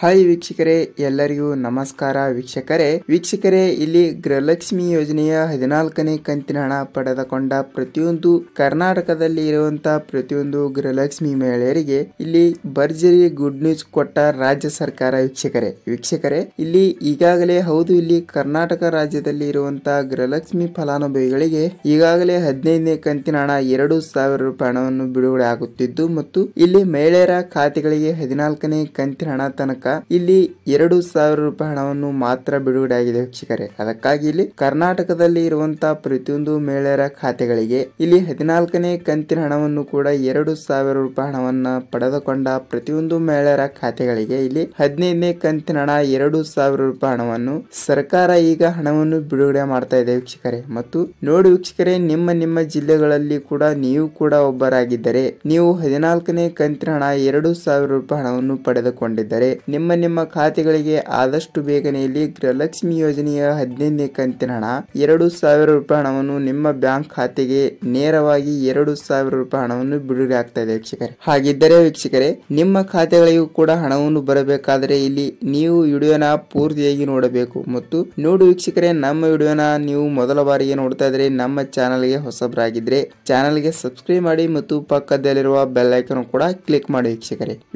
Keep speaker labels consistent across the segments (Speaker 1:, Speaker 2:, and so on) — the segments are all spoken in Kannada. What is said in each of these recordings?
Speaker 1: ಹಾಯ್ ವೀಕ್ಷಕರೇ, ಎಲ್ಲರಿಗೂ ನಮಸ್ಕಾರ ವೀಕ್ಷಕರೇ ಇಲ್ಲಿ ಗೃಹಲಕ್ಷ್ಮಿ ಯೋಜನೆಯ 14ನೇ ಕಂತಿನ ಹಣ ಪಡೆದುಕೊಂಡ ಪ್ರತಿಯೊಂದು ಕರ್ನಾಟಕದಲ್ಲಿ ಇರುವಂತಹ ಪ್ರತಿಯೊಂದು ಗೃಹಲಕ್ಷ್ಮಿ ಮಹಿಳೆಯರಿಗೆ ಇಲ್ಲಿ ಭರ್ಜರಿ ಗುಡ್ ನ್ಯೂಸ್ ಕೊಟ್ಟ ರಾಜ್ಯ ಸರ್ಕಾರ. ವೀಕ್ಷಕರೇ ಇಲ್ಲಿ ಈಗಾಗಲೇ ಇಲ್ಲಿ ಕರ್ನಾಟಕ ರಾಜ್ಯದಲ್ಲಿ ಇರುವಂತಹ ಗೃಹಲಕ್ಷ್ಮಿ ಫಲಾನುಭವಿಗಳಿಗೆ ಈಗಾಗಲೇ 15ನೇ ಕಂತಿನ ಹಣ 2,000 ರೂಪಾಯಿ ಹಣವನ್ನು ಬಿಡುಗಡೆ ಆಗುತ್ತಿದ್ದು ಮತ್ತು ಇಲ್ಲಿ ಮಹಿಳೆಯರ ಖಾತೆಗಳಿಗೆ 14ನೇ ಕಂತಿನ ಹಣ ತನಕ ಇಲ್ಲಿ 2,000 ರೂಪಾಯಿ ಹಣವನ್ನು ಮಾತ್ರ ಬಿಡುಗಡೆ ಆಗಿದೆ ವೀಕ್ಷಕರೇ. ಅದಕ್ಕಾಗಿ ಇಲ್ಲಿ ಕರ್ನಾಟಕದಲ್ಲಿ ಇರುವಂತಹ ಪ್ರತಿಯೊಂದು ಮಹಿಳೆಯರ ಖಾತೆಗಳಿಗೆ ಇಲ್ಲಿ 14ನೇ ಕಂತಿನ ಹಣವನ್ನು ಕೂಡ 2,000 ರೂಪಾಯಿ ಹಣವನ್ನ ಪಡೆದುಕೊಂಡ ಪ್ರತಿಯೊಂದು ಮಹಿಳೆಯರ ಖಾತೆಗಳಿಗೆ ಇಲ್ಲಿ 15ನೇ ಕಂತಿನ ಹಣ 2,000 ರೂಪಾಯಿ ಹಣವನ್ನು ಸರ್ಕಾರ ಈಗ ಹಣವನ್ನು ಬಿಡುಗಡೆ ಮಾಡ್ತಾ ಇದೆ ವೀಕ್ಷಕರೇ. ಮತ್ತು ನೋಡಿ ವೀಕ್ಷಕರೇ, ನಿಮ್ಮ ಜಿಲ್ಲೆಗಳಲ್ಲಿ ಕೂಡ ನೀವು ಕೂಡ ಒಬ್ಬರಾಗಿದ್ದರೆ ನೀವು 14ನೇ ಕಂತಿನ ಹಣ 2,000 ರೂಪಾಯಿ ಹಣವನ್ನು ಪಡೆದುಕೊಂಡಿದ್ದರೆ ನಿಮ್ಮ ಖಾತೆಗಳಿಗೆ ಆದಷ್ಟು ಬೇಗನೆ ಇಲ್ಲಿ ಗೃಹಲಕ್ಷ್ಮಿ ಯೋಜನೆಯ 15ನೇ ಕಂತಿನ ಹಣ 2,000 ರೂಪಾಯಿ ಹಣವನ್ನು ನಿಮ್ಮ ಬ್ಯಾಂಕ್ ಖಾತೆಗೆ ನೇರವಾಗಿ 2,000 ರೂಪಾಯಿ ಹಣವನ್ನು ಬಿಡುಗಡೆ ಆಗ್ತಾ ಇದೆ ವೀಕ್ಷಕರೇ. ಹಾಗಿದ್ದರೆ ವೀಕ್ಷಕರೇ, ನಿಮ್ಮ ಖಾತೆಗಳಿಗೂ ಕೂಡ ಹಣವನ್ನು ಬರಬೇಕಾದರೆ ಇಲ್ಲಿ ನೀವು ವಿಡಿಯೋನ ಪೂರ್ತಿಯಾಗಿ ನೋಡಬೇಕು. ಮತ್ತು ನೋಡಿ ವೀಕ್ಷಕರೇ, ನಮ್ಮ ವಿಡಿಯೋನ ನೀವು ಮೊದಲ ಬಾರಿಗೆ ನೋಡ್ತಾ ಇದ್ರೆ ನಮ್ಮ ಚಾನಲ್ಗೆ ಹೊಸಬರಾಗಿದ್ರೆ ಚಾನಲ್ಗೆ ಸಬ್ಸ್ಕ್ರೈಬ್ ಮಾಡಿ ಮತ್ತು ಪಕ್ಕದಲ್ಲಿರುವ ಬೆಲ್ ಐಕಾನ್ ಕೂಡ ಕ್ಲಿಕ್ ಮಾಡಿ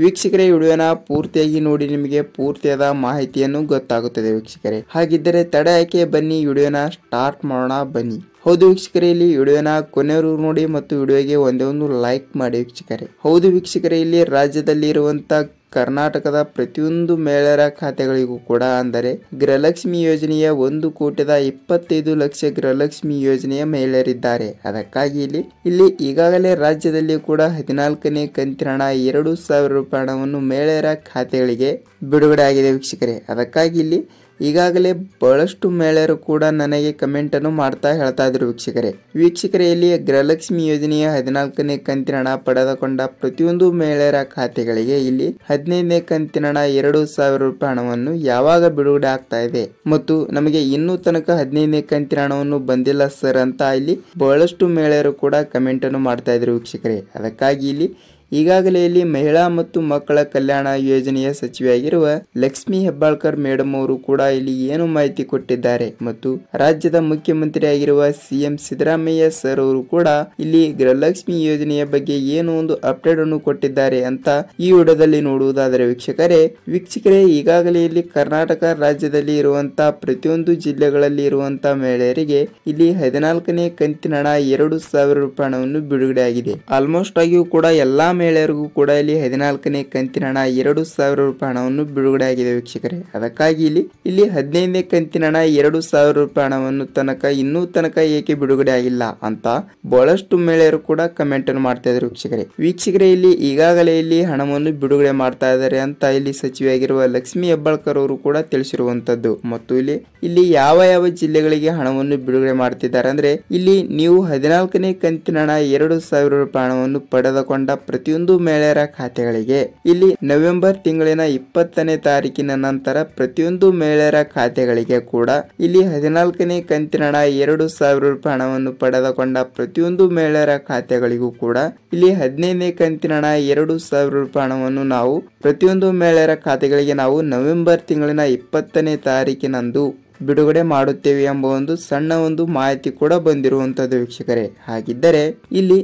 Speaker 1: ವೀಕ್ಷಕರೇ ವಿಡಿಯೋನ ಪೂರ್ತಿಯಾಗಿ ನೋಡಿ, ನಿಮಗೆ ಪೂರ್ತಿಯಾದ ಮಾಹಿತಿಯನ್ನು ಗೊತ್ತಾಗುತ್ತದೆ ವೀಕ್ಷಕರೇ. ಹಾಗಿದ್ದರೆ ತಡೆ ಯಾಕೆ, ಬನ್ನಿ ವಿಡಿಯೋನ ಸ್ಟಾರ್ಟ್ ಮಾಡೋಣ ಬನ್ನಿ. ಹೌದು ವೀಕ್ಷಕರೇ, ಇಲ್ಲಿ ವಿಡಿಯೋನ ಕೊನೆಯವರೆಗೂ ನೋಡಿ ಮತ್ತು ವಿಡಿಯೋಗೆ ಒಂದೇ ಒಂದು ಲೈಕ್ ಮಾಡಿ ವೀಕ್ಷಕರೇ. ಹೌದು ವೀಕ್ಷಕರೇ, ಇಲ್ಲಿ ರಾಜ್ಯದಲ್ಲಿ ಇರುವಂತ ಕರ್ನಾಟಕದ ಪ್ರತಿಯೊಂದು ಮಹಿಳೆಯರ ಖಾತೆಗಳಿಗೂ ಕೂಡ ಅಂದರೆ ಗೃಹಲಕ್ಷ್ಮಿ ಯೋಜನೆಯ 1,25,00,000 ಗೃಹಲಕ್ಷ್ಮಿ ಯೋಜನೆಯ ಮಹಿಳೆಯರಿದ್ದಾರೆ. ಅದಕ್ಕಾಗಿ ಇಲ್ಲಿ ಈಗಾಗಲೇ ರಾಜ್ಯದಲ್ಲಿ ಕೂಡ 14ನೇ ಕಂತಿನ ಹಣ 2,000 ರೂಪಾಯಿ ಹಣವನ್ನು ಮಹಿಳೆಯರ ಖಾತೆಗಳಿಗೆ ಬಿಡುಗಡೆ ಆಗಿದೆ ವೀಕ್ಷಕರೇ. ಅದಕ್ಕಾಗಿ ಇಲ್ಲಿ ಈಗಾಗಲೇ ಬಹಳಷ್ಟು ಮಹಿಳೆಯರು ಕೂಡ ನನಗೆ ಕಮೆಂಟ್ ಅನ್ನು ಮಾಡ್ತಾ ಹೇಳ್ತಾ ಇದ್ರು ವೀಕ್ಷಕರೇ ಇಲ್ಲಿ ಗೃಹಲಕ್ಷ್ಮಿ ಯೋಜನೆಯ 14ನೇ ಕಂತಿನ ಹಣ ಪಡೆದುಕೊಂಡ ಪ್ರತಿಯೊಂದು ಮಹಿಳೆಯರ ಖಾತೆಗಳಿಗೆ ಇಲ್ಲಿ 15ನೇ ಕಂತಿನ ಹಣ 2,000 ರೂಪಾಯಿ ಹಣವನ್ನು ಯಾವಾಗ ಬಿಡುಗಡೆ ಆಗ್ತಾ ಇದೆ ಮತ್ತು ನಮಗೆ ಇನ್ನೂ ತನಕ 15ನೇ ಕಂತಿನ ಹಣವನ್ನು ಬಂದಿಲ್ಲ ಸರ್ ಅಂತ ಇಲ್ಲಿ ಬಹಳಷ್ಟು ಮಹಿಳೆಯರು ಕೂಡ ಕಮೆಂಟ್ ಅನ್ನು ಮಾಡ್ತಾ ಇದ್ರು ವೀಕ್ಷಕರೇ. ಅದಕ್ಕಾಗಿ ಇಲ್ಲಿ ಈಗಾಗಲೇ ಇಲ್ಲಿ ಮಹಿಳಾ ಮತ್ತು ಮಕ್ಕಳ ಕಲ್ಯಾಣ ಯೋಜನೆಯ ಸಚಿವೆಯಾಗಿರುವ ಲಕ್ಷ್ಮಿ ಹೆಬ್ಬಾಳ್ಕರ್ ಮೇಡಮ್ ಅವರು ಕೂಡ ಇಲ್ಲಿ ಏನು ಮಾಹಿತಿ ಕೊಟ್ಟಿದ್ದಾರೆ ಮತ್ತು ರಾಜ್ಯದ ಮುಖ್ಯಮಂತ್ರಿ ಆಗಿರುವ ಸಿಎಂ ಸಿದ್ದರಾಮಯ್ಯ ಸರ್ ಅವರು ಕೂಡ ಇಲ್ಲಿ ಗೃಹಲಕ್ಷ್ಮಿ ಯೋಜನೆಯ ಬಗ್ಗೆ ಏನು ಒಂದು ಅಪ್ಡೇಟ್ ಅನ್ನು ಕೊಟ್ಟಿದ್ದಾರೆ ಅಂತ ಈ ವಿಡಿಯೋದಲ್ಲಿ ನೋಡುವುದಾದರೆ ವೀಕ್ಷಕರೇ ಈಗಾಗಲೇ ಇಲ್ಲಿ ಕರ್ನಾಟಕ ರಾಜ್ಯದಲ್ಲಿ ಇರುವಂತಹ ಪ್ರತಿಯೊಂದು ಜಿಲ್ಲೆಗಳಲ್ಲಿ ಇರುವಂತಹ ಮಹಿಳೆಯರಿಗೆ ಇಲ್ಲಿ 14ನೇ ಕಂತಿನ ಹಣ 2,000 ರೂಪಾಯಿ ಹಣವನ್ನು ಬಿಡುಗಡೆ ಆಗಿದೆ. ಆಲ್ಮೋಸ್ಟ್ ಆಗಿಯೂ ಕೂಡ ಎಲ್ಲಾ ಮಹಿಳೆಯರಿಗೂ ಕೂಡ ಇಲ್ಲಿ 14ನೇ ಕಂತಿನ ಹಣ 2,000 ರೂಪಾಯಿ ಹಣವನ್ನು ಬಿಡುಗಡೆ ಆಗಿದೆ ವೀಕ್ಷಕರೇ. ಅದಕ್ಕಾಗಿ ಇಲ್ಲಿ 15ನೇ ಕಂತಿನ ಹಣ 2,000 ರೂಪಾಯಿ ಹಣವನ್ನು ಇನ್ನೂ ತನಕ ಏಕೆ ಬಿಡುಗಡೆ ಆಗಿಲ್ಲ ಅಂತ ಬಹಳಷ್ಟು ಮಹಿಳೆಯರು ಕೂಡ ಕಮೆಂಟ್ ಅನ್ನು ಮಾಡ್ತಾ ಇದ್ರು ವೀಕ್ಷಕರೇ ಇಲ್ಲಿ ಈಗಾಗಲೇ ಇಲ್ಲಿ ಹಣವನ್ನು ಬಿಡುಗಡೆ ಮಾಡ್ತಾ ಇದ್ದಾರೆ ಅಂತ ಇಲ್ಲಿ ಸಚಿವೆಯಾಗಿರುವ ಲಕ್ಷ್ಮಿ ಹೆಬ್ಬಾಳ್ಕರ್ ಅವರು ಕೂಡ ತಿಳಿಸಿರುವಂತದ್ದು. ಮತ್ತು ಇಲ್ಲಿ ಯಾವ ಜಿಲ್ಲೆಗಳಿಗೆ ಹಣವನ್ನು ಬಿಡುಗಡೆ ಮಾಡ್ತಿದ್ದಾರೆ ಅಂದ್ರೆ ಇಲ್ಲಿ ನೀವು 14ನೇ ಕಂತಿನ ಹಣ 2,000 ರೂಪಾಯಿ ಹಣವನ್ನು ಪಡೆದುಕೊಂಡ ಪ್ರತಿಯೊಂದು ಮಹಿಳೆಯರ ಖಾತೆಗಳಿಗೆ ಇಲ್ಲಿ ನವೆಂಬರ್ ತಿಂಗಳಿನ 20ನೇ ತಾರೀಕಿನ ನಂತರ ಪ್ರತಿಯೊಂದು ಮಹಿಳೆಯರ ಖಾತೆಗಳಿಗೆ ಕೂಡ ಇಲ್ಲಿ 14ನೇ ಕಂತಿನ ಹಣ 2,000 ರೂಪಾಯಿ ಹಣವನ್ನು ಪಡೆದುಕೊಂಡ ಪ್ರತಿಯೊಂದು ಮಹಿಳೆಯರ ಖಾತೆಗಳಿಗೂ ಕೂಡ ಇಲ್ಲಿ 15ನೇ ಕಂತಿನ ಹಣ 2,000 ರೂಪಾಯಿ ಹಣವನ್ನು ನಾವು ಪ್ರತಿಯೊಂದು ಮಹಿಳೆಯರ ಖಾತೆಗಳಿಗೆ ನಾವು ನವೆಂಬರ್ ತಿಂಗಳಿನ 20ನೇ ತಾರೀಕಿನಂದು ಬಿಡುಗಡೆ ಮಾಡುತ್ತೇವೆ ಎಂಬ ಒಂದು ಸಣ್ಣ ಒಂದು ಮಾಹಿತಿ ಕೂಡ ಬಂದಿರುವಂತದ್ದು ವೀಕ್ಷಕರೇ. ಹಾಗಿದ್ದರೆ ಇಲ್ಲಿ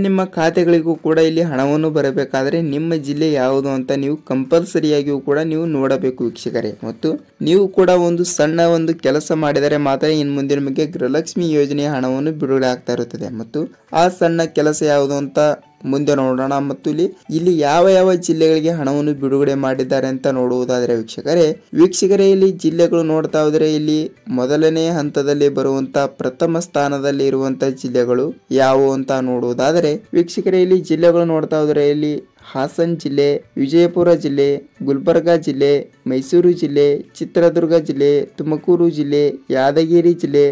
Speaker 1: ನಿಮ್ಮ ಖಾತೆಗಳಿಗೂ ಕೂಡ ಇಲ್ಲಿ ಹಣವನ್ನು ಬರಬೇಕಾದ್ರೆ ನಿಮ್ಮ ಜಿಲ್ಲೆ ಯಾವುದು ಅಂತ ನೀವು ಕಂಪಲ್ಸರಿಯಾಗಿಯೂ ಕೂಡ ನೀವು ನೋಡಬೇಕು ವೀಕ್ಷಕರೇ. ಮತ್ತು ನೀವು ಕೂಡ ಒಂದು ಸಣ್ಣ ಒಂದು ಕೆಲಸ ಮಾಡಿದರೆ ಮಾತ್ರ ಇನ್ನು ಮುಂದೆ ನಿಮಗೆ ಗೃಹಲಕ್ಷ್ಮಿ ಯೋಜನೆಯ ಹಣವನ್ನು ಬಿಡುಗಡೆ ಆಗ್ತಾ ಇರುತ್ತದೆ. ಮತ್ತು ಆ ಸಣ್ಣ ಕೆಲಸ ಯಾವುದು ಅಂತ ಮುಂದೆ ನೋಡೋಣ. ಮತ್ತು ಇಲ್ಲಿ ಯಾವ ಜಿಲ್ಲೆಗಳಿಗೆ ಹಣವನ್ನು ಬಿಡುಗಡೆ ಮಾಡಿದ್ದಾರೆ ಅಂತ ನೋಡುವುದಾದರೆ ವೀಕ್ಷಕರೇ ಇಲ್ಲಿ ಜಿಲ್ಲೆಗಳು ನೋಡ್ತಾ ಹೋದ್ರೆ ಇಲ್ಲಿ ಮೊದಲನೇ ಹಂತದಲ್ಲಿ ಬರುವಂತಹ ಪ್ರಥಮ ಸ್ಥಾನದಲ್ಲಿ ಇರುವಂತಹ ಜಿಲ್ಲೆಗಳು ಯಾವುವು ಅಂತ ನೋಡುವುದಾದರೆ ವೀಕ್ಷಕರೇ ಇಲ್ಲಿ ಜಿಲ್ಲೆಗಳು ನೋಡ್ತಾ ಹೋದ್ರೆ ಇಲ್ಲಿ ಹಾಸನ್ ಜಿಲ್ಲೆ, ವಿಜಯಪುರ ಜಿಲ್ಲೆ, ಗುಲ್ಬರ್ಗಾ ಜಿಲ್ಲೆ, ಮೈಸೂರು ಜಿಲ್ಲೆ, ಚಿತ್ರದುರ್ಗ ಜಿಲ್ಲೆ, ತುಮಕೂರು ಜಿಲ್ಲೆ, ಯಾದಗಿರಿ ಜಿಲ್ಲೆ,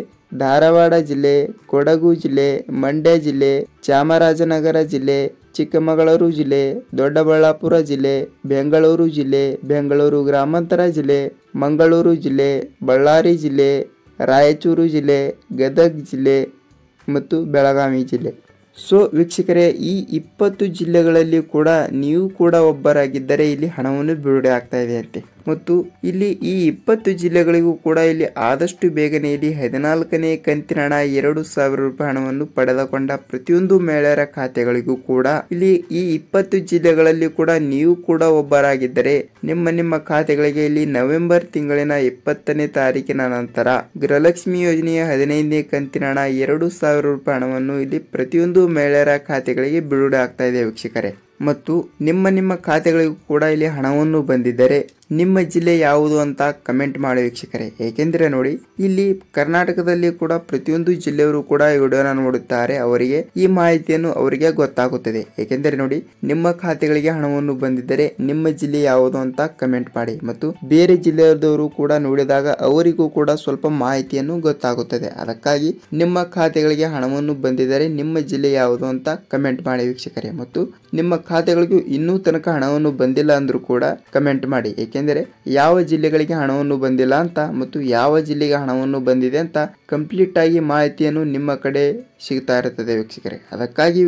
Speaker 1: ಧಾರವಾಡ ಜಿಲ್ಲೆ, ಕೊಡಗು ಜಿಲ್ಲೆ, ಮಂಡ್ಯ ಜಿಲ್ಲೆ, ಚಾಮರಾಜನಗರ ಜಿಲ್ಲೆ, ಚಿಕ್ಕಮಗಳೂರು ಜಿಲ್ಲೆ, ದೊಡ್ಡಬಳ್ಳಾಪುರ ಜಿಲ್ಲೆ, ಬೆಂಗಳೂರು ಜಿಲ್ಲೆ, ಬೆಂಗಳೂರು ಗ್ರಾಮಾಂತರ ಜಿಲ್ಲೆ, ಮಂಗಳೂರು ಜಿಲ್ಲೆ, ಬಳ್ಳಾರಿ ಜಿಲ್ಲೆ, ರಾಯಚೂರು ಜಿಲ್ಲೆ, ಗದಗ ಜಿಲ್ಲೆ ಮತ್ತು ಬೆಳಗಾವಿ ಜಿಲ್ಲೆ. ಸೊ ವೀಕ್ಷಕರೇ ಈ 20 ಜಿಲ್ಲೆಗಳಲ್ಲಿ ಕೂಡ ನೀವು ಕೂಡ ಒಬ್ಬರಾಗಿದ್ದರೆ ಇಲ್ಲಿ ಹಣವನ್ನು ಬಿಡುಗಡೆ ಆಗ್ತಾ ಇದೆ ಅಂತೆ. ಮತ್ತು ಇಲ್ಲಿ ಈ 20 ಜಿಲ್ಲೆಗಳಿಗೂ ಕೂಡ ಇಲ್ಲಿ ಆದಷ್ಟು ಬೇಗನೆ ಇಲ್ಲಿ 14ನೇ ಕಂತಿನ ಹಣ 2,000 ರೂಪಾಯಿ ಹಣವನ್ನು ಪಡೆದುಕೊಂಡ ಪ್ರತಿಯೊಂದು ಮಹಿಳೆಯರ ಖಾತೆಗಳಿಗೂ ಕೂಡ ಇಲ್ಲಿ ಈ 20 ಜಿಲ್ಲೆಗಳಲ್ಲಿ ಕೂಡ ನೀವು ಕೂಡ ಒಬ್ಬರಾಗಿದ್ದರೆ ನಿಮ್ಮ ಖಾತೆಗಳಿಗೆ ಇಲ್ಲಿ ನವೆಂಬರ್ ತಿಂಗಳಿನ 20ನೇ ತಾರೀಕಿನ ನಂತರ ಗೃಹಲಕ್ಷ್ಮಿ ಯೋಜನೆಯ 15ನೇ ಕಂತಿನ ಹಣ 2,000 ರೂಪಾಯಿ ಹಣವನ್ನು ಇಲ್ಲಿ ಪ್ರತಿಯೊಂದು ಮಹಿಳೆಯರ ಖಾತೆಗಳಿಗೆ ಬಿಡುಗಡೆ ಆಗ್ತಾ ಇದೆ ವೀಕ್ಷಕರೇ. ಮತ್ತು ನಿಮ್ಮ ಖಾತೆಗಳಿಗೂ ಕೂಡ ಇಲ್ಲಿ ಹಣವನ್ನು ಬಂದಿದ್ದರೆ ನಿಮ್ಮ ಜಿಲ್ಲೆ ಯಾವುದು ಅಂತ ಕಮೆಂಟ್ ಮಾಡಿ ವೀಕ್ಷಕರೇ. ಏಕೆಂದರೆ ನೋಡಿ ಇಲ್ಲಿ ಕರ್ನಾಟಕದಲ್ಲಿ ಕೂಡ ಪ್ರತಿಯೊಂದು ಜಿಲ್ಲೆಯವರು ಕೂಡ ಈ ವಿಡಿಯೋನ ನೋಡುತ್ತಾರೆ, ಅವರಿಗೆ ಈ ಮಾಹಿತಿಯನ್ನು ಅವರಿಗೆ ಗೊತ್ತಾಗುತ್ತದೆ. ಏಕೆಂದರೆ ನೋಡಿ ನಿಮ್ಮ ಖಾತೆಗಳಿಗೆ ಹಣವನ್ನು ಬಂದಿದ್ದರೆ ನಿಮ್ಮ ಜಿಲ್ಲೆ ಯಾವುದು ಅಂತ ಕಮೆಂಟ್ ಮಾಡಿ ಮತ್ತು ಬೇರೆ ಜಿಲ್ಲೆಯವರು ಕೂಡ ನೋಡಿದಾಗ ಅವರಿಗೂ ಕೂಡ ಸ್ವಲ್ಪ ಮಾಹಿತಿಯನ್ನು ಗೊತ್ತಾಗುತ್ತದೆ. ಅದಕ್ಕಾಗಿ ನಿಮ್ಮ ಖಾತೆಗಳಿಗೆ ಹಣವನ್ನು ಬಂದಿದ್ದರೆ ನಿಮ್ಮ ಜಿಲ್ಲೆ ಯಾವುದು ಅಂತ ಕಮೆಂಟ್ ಮಾಡಿ ವೀಕ್ಷಕರೇ. ಮತ್ತು ನಿಮ್ಮ ಖಾತೆಗಳಿಗೂ ಇನ್ನೂ ತನಕ ಹಣವನ್ನು ಬಂದಿಲ್ಲ ಅಂದ್ರೂ ಕೂಡ ಕಮೆಂಟ್ ಮಾಡಿ. ಏಕೆಂದರೆ ಯಾವ ಜಿಲ್ಲೆಗಳಿಗೆ ಹಣವನ್ನು ಬಂದಿಲ್ಲ ಅಂತ ಮತ್ತು ಯಾವ ಜಿಲ್ಲೆಗೆ ಹಣವನ್ನು ಬಂದಿದೆ ಅಂತ ಕಂಪ್ಲೀಟ್ ಆಗಿ ಮಾಹಿತಿಯನ್ನು ನಿಮ್ಮ ಕಡೆ ಸಿಗ್ತಾ ಇರುತ್ತದೆ ವೀಕ್ಷಕರೇ. ಅದಕ್ಕಾಗಿ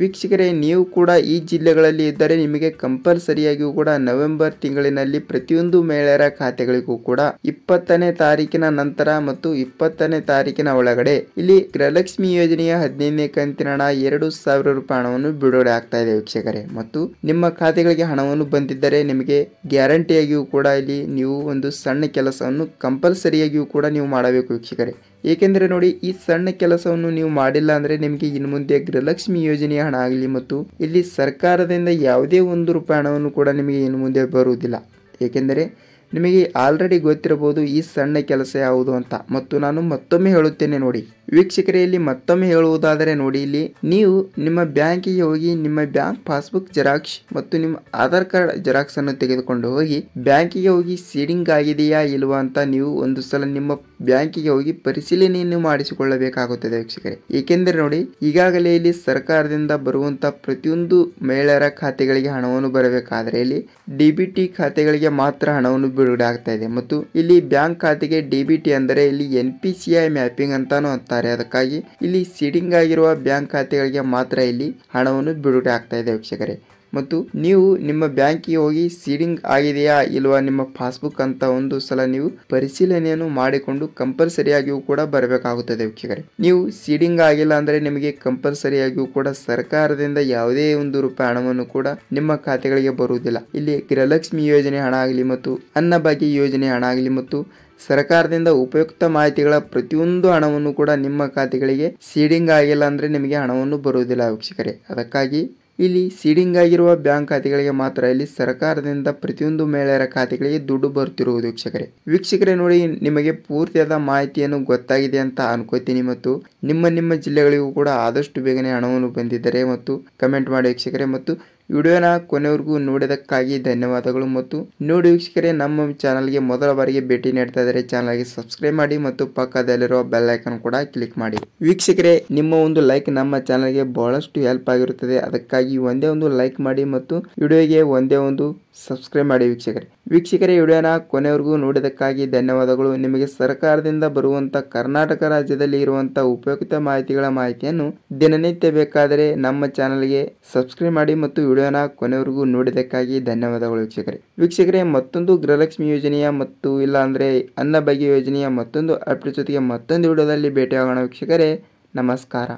Speaker 1: ವೀಕ್ಷಕರೇ ನೀವು ಕೂಡ ಈ ಜಿಲ್ಲೆಗಳಲ್ಲಿ ಇದ್ದರೆ ನಿಮಗೆ ಕಂಪಲ್ಸರಿಯಾಗಿಯೂ ಕೂಡ ನವೆಂಬರ್ ತಿಂಗಳಿನಲ್ಲಿ ಪ್ರತಿಯೊಂದು ಮಹಿಳೆಯರ ಖಾತೆಗಳಿಗೂ ಕೂಡ 20ನೇ ತಾರೀಕಿನ ನಂತರ ಮತ್ತು 20ನೇ ತಾರೀಕಿನ ಒಳಗಡೆ ಇಲ್ಲಿ ಗೃಹಲಕ್ಷ್ಮಿ ಯೋಜನೆಯ 15ನೇ ಕಂತಿನ ಹಣ 2,000 ರೂಪಾಯಿ ಹಣವನ್ನು ಬಿಡುಗಡೆ ಆಗ್ತಾ ಇದೆ ವೀಕ್ಷಕರೇ. ಮತ್ತು ನಿಮ್ಮ ಖಾತೆಗಳಿಗೆ ಹಣವನ್ನು ಬಂದಿದ್ದರೆ ನಿಮಗೆ ಗ್ಯಾರಂಟಿಯಾಗಿಯೂ ಕೂಡ ಇಲ್ಲಿ ನೀವು ಒಂದು ಸಣ್ಣ ಕೆಲಸವನ್ನು ಕಂಪಲ್ಸರಿಯಾಗಿಯೂ ಕೂಡ ನೀವು ಮಾಡಬೇಕು ವೀಕ್ಷಕರೇ. ಏಕೆಂದರೆ ನೋಡಿ ಈ ಸಣ್ಣ ಕೆಲಸವನ್ನು ನೀವು ಮಾಡಿಲ್ಲ ಅಂದ್ರೆ ನಿಮಗೆ ಇನ್ನು ಮುಂದೆ ಗೃಹಲಕ್ಷ್ಮಿ ಯೋಜನೆಯ ಹಣ ಆಗಲಿ ಮತ್ತು ಇಲ್ಲಿ ಸರ್ಕಾರದಿಂದ ಯಾವುದೇ ಒಂದು ರೂಪಾಯಿ ಹಣವನ್ನು ಕೂಡ ನಿಮಗೆ ಇನ್ನು ಮುಂದೆ ಬರುವುದಿಲ್ಲ. ಏಕೆಂದರೆ ನಿಮಗೆ ಆಲ್ರೆಡಿ ಗೊತ್ತಿರಬಹುದು ಈ ಸಣ್ಣ ಕೆಲಸ ಯಾವುದು ಅಂತ. ಮತ್ತು ನಾನು ಮತ್ತೊಮ್ಮೆ ಹೇಳುತ್ತೇನೆ ನೋಡಿ ವೀಕ್ಷಕರೇ, ಇಲ್ಲಿ ಮತ್ತೊಮ್ಮೆ ಹೇಳುವುದಾದರೆ ನೋಡಿ ಇಲ್ಲಿ ನೀವು ನಿಮ್ಮ ಬ್ಯಾಂಕಿಗೆ ಹೋಗಿ ನಿಮ್ಮ ಬ್ಯಾಂಕ್ ಪಾಸ್ಬುಕ್ ಜೆರಾಕ್ಸ್ ಮತ್ತು ನಿಮ್ಮ ಆಧಾರ್ ಕಾರ್ಡ್ ಜೆರಾಕ್ಸ್ ಅನ್ನು ತೆಗೆದುಕೊಂಡು ಹೋಗಿ ಬ್ಯಾಂಕಿಗೆ ಹೋಗಿ ಸೀಡಿಂಗ್ ಆಗಿದೆಯಾ ಇಲ್ವಾ ಅಂತ ನೀವು ಒಂದು ಸಲ ನಿಮ್ಮ ಬ್ಯಾಂಕಿಗೆ ಹೋಗಿ ಪರಿಶೀಲನೆಯನ್ನು ಮಾಡಿಸಿಕೊಳ್ಳಬೇಕಾಗುತ್ತದೆ ವೀಕ್ಷಕರೇ. ಏಕೆಂದರೆ ನೋಡಿ ಈಗಾಗಲೇ ಇಲ್ಲಿ ಸರ್ಕಾರದಿಂದ ಬರುವಂತ ಪ್ರತಿಯೊಂದು ಮಹಿಳೆಯರ ಖಾತೆಗಳಿಗೆ ಹಣವನ್ನು ಬರಬೇಕಾದ್ರೆ ಇಲ್ಲಿ DBT ಖಾತೆಗಳಿಗೆ ಮಾತ್ರ ಹಣವನ್ನು ಬಿಡುಗಡೆ ಆಗ್ತಾ ಇದೆ. ಮತ್ತು ಇಲ್ಲಿ ಬ್ಯಾಂಕ್ ಖಾತೆಗೆ DBT ಅಂದರೆ ಇಲ್ಲಿ NPCI ಮ್ಯಾಪಿಂಗ್ ಅಂತಾನು ಅಂತಾರೆ. ಅದಕ್ಕಾಗಿ ಇಲ್ಲಿ ಸೀಡಿಂಗ್ ಆಗಿರುವ ಬ್ಯಾಂಕ್ ಖಾತೆಗಳಿಗೆ ಮಾತ್ರ ಇಲ್ಲಿ ಹಣವನ್ನು ಬಿಡುಗಡೆ ಆಗ್ತಾ ಇದೆ ವೀಕ್ಷಕರೇ. ಮತ್ತು ನೀವು ನಿಮ್ಮ ಬ್ಯಾಂಕಿಗೆ ಹೋಗಿ ಸೀಡಿಂಗ್ ಆಗಿದೆಯಾ ಇಲ್ವಾ ನಿಮ್ಮ ಪಾಸ್ಬುಕ್ ಅಂತ ಒಂದು ಸಲ ನೀವು ಪರಿಶೀಲನೆಯನ್ನು ಮಾಡಿಕೊಂಡು ಕಂಪಲ್ಸರಿಯಾಗಿಯೂ ಕೂಡ ಬರಬೇಕಾಗುತ್ತದೆ ವೀಕ್ಷಕರೇ. ನೀವು ಸೀಡಿಂಗ್ ಆಗಿಲ್ಲ ಅಂದ್ರೆ ನಿಮಗೆ ಕಂಪಲ್ಸರಿಯಾಗಿಯೂ ಕೂಡ ಸರ್ಕಾರದಿಂದ ಯಾವುದೇ ಒಂದು ರೂಪಾಯಿ ಹಣವನ್ನು ಕೂಡ ನಿಮ್ಮ ಖಾತೆಗಳಿಗೆ ಬರುವುದಿಲ್ಲ. ಇಲ್ಲಿ ಗೃಹಲಕ್ಷ್ಮಿ ಯೋಜನೆ ಹಣ ಆಗಲಿ ಮತ್ತು ಅನ್ನಭಾಗ್ಯ ಯೋಜನೆ ಹಣ ಆಗಲಿ ಮತ್ತು ಸರ್ಕಾರದಿಂದ ಉಪಯುಕ್ತ ಮಾಹಿತಿಗಳ ಪ್ರತಿಯೊಂದು ಹಣವನ್ನು ಕೂಡ ನಿಮ್ಮ ಖಾತೆಗಳಿಗೆ ಸೀಡಿಂಗ್ ಆಗಿಲ್ಲ ಅಂದ್ರೆ ನಿಮಗೆ ಹಣವನ್ನು ಬರುವುದಿಲ್ಲ ವೀಕ್ಷಕರೇ. ಅದಕ್ಕಾಗಿ ಇಲ್ಲಿ ಸೀಡಿಂಗ್ ಆಗಿರುವ ಬ್ಯಾಂಕ್ ಖಾತೆಗಳಿಗೆ ಮಾತ್ರ ಇಲ್ಲಿ ಸರ್ಕಾರದಿಂದ ಪ್ರತಿಯೊಂದು ಮಹಿಳೆಯರ ಖಾತೆಗಳಿಗೆ ದುಡ್ಡು ಬರುತ್ತಿರುವುದು ವೀಕ್ಷಕರೇ. ನೋಡಿ ನಿಮಗೆ ಪೂರ್ತಿಯಾದ ಮಾಹಿತಿಯನ್ನು ಗೊತ್ತಾಗಿದೆ ಅಂತ ಅನ್ಕೋತೀನಿ. ಮತ್ತು ನಿಮ್ಮ ಜಿಲ್ಲೆಗಳಿಗೂ ಕೂಡ ಆದಷ್ಟು ಬೇಗನೆ ಹಣವನ್ನು ಬಂದಿದ್ದರೆ ಮತ್ತು ಕಮೆಂಟ್ ಮಾಡಿ ವೀಕ್ಷಕರೇ. ಮತ್ತು ವಿಡಿಯೋನ ಕೊನೆವರೆಗೂ ನೋಡಿದಕ್ಕಾಗಿ ಧನ್ಯವಾದಗಳು. ಮತ್ತು ನೋಡಿ ವೀಕ್ಷಕರೇ, ನಮ್ಮ ಚಾನಲ್ಗೆ ಮೊದಲ ಬಾರಿಗೆ ಭೇಟಿ ನೀಡ್ತಾ ಇದ್ದರೆ ಚಾನಲ್ಗೆ ಸಬ್ಸ್ಕ್ರೈಬ್ ಮಾಡಿ ಮತ್ತು ಪಕ್ಕದಲ್ಲಿರುವ ಬೆಲ್ ಐಕಾನ್ ಕೂಡ ಕ್ಲಿಕ್ ಮಾಡಿ. ವೀಕ್ಷಕರೇ, ನಿಮ್ಮ ಒಂದು ಲೈಕ್ ನಮ್ಮ ಚಾನಲ್ಗೆ ಬಹಳಷ್ಟು ಹೆಲ್ಪ್ ಆಗಿರುತ್ತದೆ. ಅದಕ್ಕಾಗಿ ಒಂದೇ ಒಂದು ಲೈಕ್ ಮಾಡಿ ಮತ್ತು ವಿಡಿಯೋಗೆ ಒಂದೇ ಒಂದು ಸಬ್ಸ್ಕ್ರೈಬ್ ಮಾಡಿ ವೀಕ್ಷಕರೇ. ವಿಡಿಯೋನ ಕೊನೆವರೆಗೂ ನೋಡಿದಕ್ಕಾಗಿ ಧನ್ಯವಾದಗಳು. ನಿಮಗೆ ಸರ್ಕಾರದಿಂದ ಬರುವಂತ ಕರ್ನಾಟಕ ರಾಜ್ಯದಲ್ಲಿ ಇರುವಂತ ಉಪಯುಕ್ತ ಮಾಹಿತಿಯನ್ನು ದಿನನಿತ್ಯ ಬೇಕಾದರೆ ನಮ್ಮ ಚಾನಲ್ಗೆ ಸಬ್ಸ್ಕ್ರೈಬ್ ಮಾಡಿ ಮತ್ತು ವಿಡಿಯೋನ ಕೊನೆವರೆಗೂ ನೋಡಿದಕ್ಕಾಗಿ ಧನ್ಯವಾದಗಳು ವೀಕ್ಷಕರೇ. ಮತ್ತೊಂದು ಗೃಹಲಕ್ಷ್ಮಿ ಯೋಜನೆಯ ಮತ್ತು ಇಲ್ಲ ಅಂದ್ರೆ ಅನ್ನಭಾಗ್ಯ ಯೋಜನೆಯ ಮತ್ತೊಂದು ಅಪ್ಡೇಟ್ ಜೊತೆಗೆ ಮತ್ತೊಂದು ವಿಡಿಯೋದಲ್ಲಿ ಭೇಟಿಯಾಗೋಣ ವೀಕ್ಷಕರೇ. ನಮಸ್ಕಾರ.